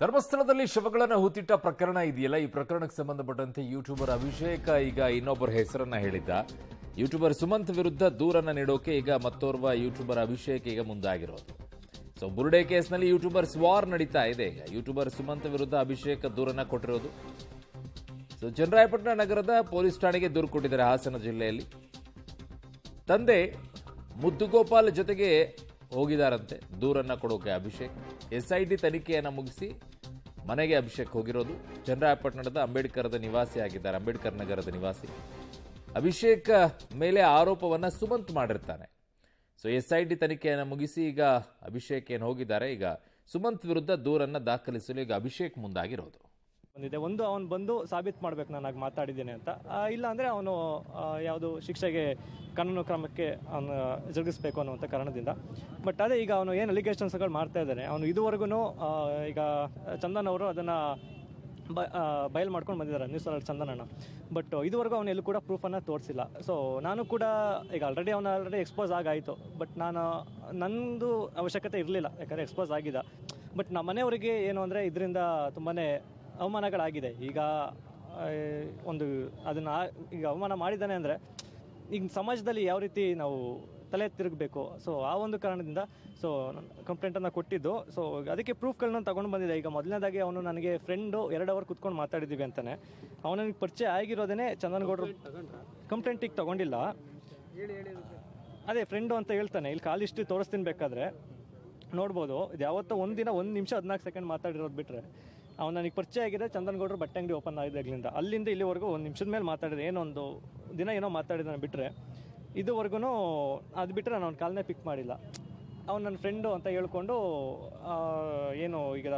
ಧರ್ಮಸ್ಥಳದಲ್ಲಿ ಶವಗಳನ್ನು ಹೂತಿಟ್ಟ ಪ್ರಕರಣ ಇದೆಯಲ್ಲ, ಈ ಪ್ರಕರಣಕ್ಕೆ ಸಂಬಂಧಪಟ್ಟಂತೆ ಯೂಟ್ಯೂಬರ್ ಅಭಿಷೇಕ್ ಈಗ ಇನ್ನೊಬ್ಬರ ಹೆಸರನ್ನ ಹೇಳಿದ್ದ. ಯೂಟ್ಯೂಬರ್ ಸುಮಂತ್ ವಿರುದ್ಧ ದೂರನ್ನ ನೀಡೋಕೆ ಈಗ ಮತ್ತೋರ್ವ ಯೂಟ್ಯೂಬರ್ ಅಭಿಷೇಕ್ ಈಗ ಮುಂದಾಗಿರೋದು. ಸೊ ಬುರುಡೆ ಕೇಸ್ನಲ್ಲಿ ಯೂಟ್ಯೂಬರ್ಸ್ ವಾರ್ ನಡೀತಾ ಇದೆ. ಈಗ ಯೂಟ್ಯೂಬರ್ ಸುಮಂತ್ ವಿರುದ್ಧ ಅಭಿಷೇಕ್ ದೂರನ್ನ ಕೊಟ್ಟಿರೋದು. ಸೊ ಚನ್ನರಾಯಪಟ್ಟಣ ನಗರದ ಪೊಲೀಸ್ ಠಾಣೆಗೆ ದೂರು ಕೊಟ್ಟಿದ್ದಾರೆ. ಹಾಸನ ಜಿಲ್ಲೆಯಲ್ಲಿ ತಂದೆ ಮುದ್ದುಗೋಪಾಲ್ ಜೊತೆಗೆ ಹೋಗಿದಾರಂತೆ ದೂರನ್ನ ಕೊಡೋಕೆ ಅಭಿಷೇಕ್. ಎಸ್ಐಟಿ ತನಿಖೆಯನ್ನು ಮುಗಿಸಿ ಮನೆಗೆ ಅಭಿಷೇಕ್ ಹೋಗಿರೋದು. ಚನ್ನರಾಯಪಟ್ಟಣದ ಅಂಬೇಡ್ಕರದ ನಿವಾಸಿ ಆಗಿದ್ದಾರೆ, ಅಂಬೇಡ್ಕರ್ ನಗರದ ನಿವಾಸಿ. ಅಭಿಷೇಕ್ ಮೇಲೆ ಆರೋಪವನ್ನ ಸುಮಂತ್ ಮಾಡಿರ್ತಾನೆ. ಸೊ ಎಸ್ಐಟಿ ತನಿಖೆಯನ್ನು ಮುಗಿಸಿ ಈಗ ಅಭಿಷೇಕ್ ಏನು ಹೋಗಿದ್ದಾರೆ, ಈಗ ಸುಮಂತ್ ವಿರುದ್ಧ ದೂರನ್ನ ದಾಖಲಿಸಲು ಈಗ ಅಭಿಷೇಕ್ ಮುಂದಾಗಿರೋದು. ಬಂದಿದೆ. ಒಂದು ಅವನು ಬಂದು ಸಾಬೀತು ಮಾಡ್ಬೇಕು ನಾನು ಮಾತಾಡಿದ್ದೇನೆ ಅಂತ, ಇಲ್ಲ ಅಂದರೆ ಅವನು ಯಾವುದು ಶಿಕ್ಷೆಗೆ ಕಾನೂನು ಕ್ರಮಕ್ಕೆ ಅವನು ಜರುಗಿಸಬೇಕು ಅನ್ನುವಂಥ ಕಾರಣದಿಂದ. ಬಟ್ ಅದೇ ಈಗ ಅವನು ಏನು ಅಲಿಗೇಷನ್ಸ್ಗಳು ಮಾಡ್ತಾ ಇದ್ದಾನೆ, ಅವನು ಇದುವರೆಗೂ ಈಗ ಚಂದನ್ ಅವರು ಅದನ್ನು ಬಯಲು ಮಾಡ್ಕೊಂಡು ಬಂದಿದ್ದಾರೆ, ನ್ಯೂಸ್ ಅಲರ್ಟ್ ಚಂದನಣ್ಣ. ಬಟ್ ಇದುವರೆಗೂ ಅವನು ಎಲ್ಲೂ ಕೂಡ ಪ್ರೂಫನ್ನು ತೋರಿಸಿಲ್ಲ. ಸೊ ನಾನು ಕೂಡ ಈಗ ಆಲ್ರೆಡಿ ಎಕ್ಸ್ಪೋಸ್ ಆಗಾಯಿತು. ಬಟ್ ನನ್ನದು ಅವಶ್ಯಕತೆ ಇರಲಿಲ್ಲ, ಯಾಕಂದರೆ ಎಕ್ಸ್ಪೋಸ್ ಆಗಿದ್ದ. ಬಟ್ ನಮ್ಮ ಮನೆಯವರಿಗೆ ಏನು ಅಂದರೆ ಇದರಿಂದ ತುಂಬಾ ಅವಮಾನಗಳಾಗಿದೆ. ಈಗ ಒಂದು ಅದನ್ನು ಈಗ ಅವಮಾನ ಮಾಡಿದ್ದಾನೆ ಅಂದರೆ ಈಗ ಸಮಾಜದಲ್ಲಿ ಯಾವ ರೀತಿ ನಾವು ತಲೆ ತಿರುಗಬೇಕು. ಸೊ ಆ ಒಂದು ಕಾರಣದಿಂದ ಕಂಪ್ಲೇಂಟನ್ನು ಕೊಟ್ಟಿದ್ದು. ಸೊ ಅದಕ್ಕೆ ಪ್ರೂಫ್ಗಳನ್ನ ತೊಗೊಂಡು ಬಂದಿದೆ. ಈಗ ಮೊದಲನೇದಾಗಿ ಅವನು ನನಗೆ ಫ್ರೆಂಡು 2 ಅವರ್ ಕುತ್ಕೊಂಡು ಮಾತಾಡಿದ್ದೀವಿ ಅಂತಾನೆ. ಅವನಿಗೆ ಪರಿಚಯ ಆಗಿರೋದೇ ಚಂದನಗೌಡರು. ಕಂಪ್ಲೇಂಟಿಗೆ ತೊಗೊಂಡಿಲ್ಲ, ಅದೇ ಫ್ರೆಂಡು ಅಂತ ಹೇಳ್ತಾನೆ. ಇಲ್ಲಿ ಕಾಲ್ ಹಿಸ್ಟ್ರಿ ತೋರಿಸ್ತೀನಿ, ಬೇಕಾದರೆ ನೋಡ್ಬೋದು. ಇದು ಯಾವತ್ತೋ ಒಂದು ನಿಮಿಷ 14 ಸೆಕೆಂಡ್ ಮಾತಾಡಿರೋದು ಬಿಟ್ಟರೆ ಅವ್ನು ನನಗೆ ಪರಿಚಯ ಆಗಿದೆ. ಚಂದನಗೌಡರು ಬಟ್ಟೆ ಅಂಗಡಿ ಓಪನ್ ಆಗಿದ್ದಾಗಲಿಂದ ಅಲ್ಲಿಂದ ಇಲ್ಲಿವರೆಗೂ 1 ನಿಮಿಷದ ಮೇಲೆ ಮಾತಾಡಿದೆ. ಏನೊಂದು ದಿನ ಏನೋ ಮಾತಾಡಿದ್ದಾನೆ ಬಿಟ್ಟರೆ ಇದುವರೆಗೂ ಅದು ಬಿಟ್ಟರೆ ನಾನು ಅವ್ನ ಕಾಲನೇ ಪಿಕ್ ಮಾಡಿಲ್ಲ. ಅವ್ನು ನನ್ನ ಫ್ರೆಂಡು ಅಂತ ಹೇಳ್ಕೊಂಡು ಏನು ಈಗ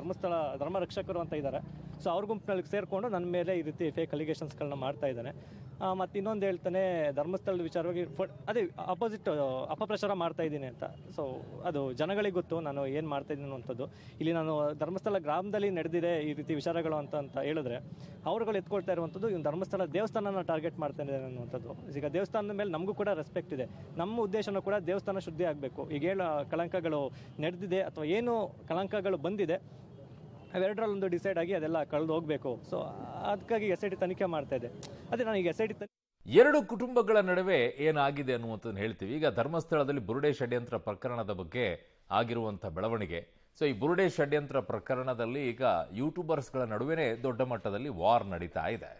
ಧರ್ಮ ರಕ್ಷಕರು ಅಂತ ಇದ್ದಾರೆ. ಸೊ ಅವ್ರ ಗುಂಪಿನಲ್ಲಿ ಸೇರಿಕೊಂಡು ನನ್ನ ಮೇಲೆ ಈ ರೀತಿ ಫೇಕ್ ಅಲಿಗೇಷನ್ಸ್ಗಳನ್ನ ಮಾಡ್ತಾ ಇದ್ದಾನೆ. ಮತ್ತು ಇನ್ನೊಂದು ಹೇಳ್ತಾನೆ, ಧರ್ಮಸ್ಥಳದ ವಿಚಾರವಾಗಿ ಅದೇ ಅಪೋಸಿಟ್ ಅಪಪ್ರಚಾರ ಮಾಡ್ತಾ ಇದ್ದೀನಿ ಅಂತ. ಸೊ ಅದು ಜನಗಳಿಗೆ ಗೊತ್ತು ನಾನು ಏನು ಮಾಡ್ತಾ ಇದ್ದೀನಿ ಅನ್ನುವಂಥದ್ದು. ಇಲ್ಲಿ ನಾನು ಧರ್ಮಸ್ಥಳ ಗ್ರಾಮದಲ್ಲಿ ನಡೆದಿದೆ ಈ ರೀತಿ ವಿಚಾರಗಳು ಅಂತ ಹೇಳಿದ್ರೆ ಅವ್ರುಗಳು ಎತ್ಕೊಳ್ತಾ ಇರುವಂಥದ್ದು ಇವ್ನು ಧರ್ಮಸ್ಥಳ ದೇವಸ್ಥಾನನ ಟಾರ್ಗೆಟ್ ಮಾಡ್ತಾ ಇದ್ದಾರೆ ಅನ್ನುವಂಥದ್ದು. ಈಗ ದೇವಸ್ಥಾನದ ಮೇಲೆ ನಮಗೂ ಕೂಡ ರೆಸ್ಪೆಕ್ಟ್ ಇದೆ. ನಮ್ಮ ಉದ್ದೇಶನೂ ಕೂಡ ದೇವಸ್ಥಾನ ಶುದ್ಧಿ ಆಗಬೇಕು. ಈಗ ಕಳಂಕಗಳು ನಡೆದಿದೆ ಅಥವಾ ಏನು ಕಳಂಕಗಳು ಬಂದಿದೆ ಅವೆರಡರಲ್ಲೊಂದು ಡಿಸೈಡ್ ಆಗಿ ಅದೆಲ್ಲ ಕಳೆದು ಹೋಗಬೇಕು. ಸೊ ಅದಕ್ಕಾಗಿ ಎಸ್ಐಟಿ ತನಿಖೆ ಮಾಡ್ತಾ ಇದೆ. ಅದೇ ನಾನು ಈಗ ಎಸ್ಐಟಿ ಎರಡು ಕುಟುಂಬಗಳ ನಡುವೆ ಏನಾಗಿದೆ ಅನ್ನುವಂಥದ್ದು ಹೇಳ್ತೀವಿ. ಈಗ ಧರ್ಮಸ್ಥಳದಲ್ಲಿ ಬುರುಡೆ ಷಡ್ಯಂತ್ರ ಪ್ರಕರಣದ ಬಗ್ಗೆ ಆಗಿರುವಂಥ ಬೆಳವಣಿಗೆ. ಸೊ ಈ ಬುರುಡೆ ಷಡ್ಯಂತ್ರ ಪ್ರಕರಣದಲ್ಲಿ ಈಗ ಯೂಟ್ಯೂಬರ್ಸ್ಗಳ ನಡುವೆನೇ ದೊಡ್ಡ ಮಟ್ಟದಲ್ಲಿ ವಾರ್ ನಡೀತಾ ಇದೆ.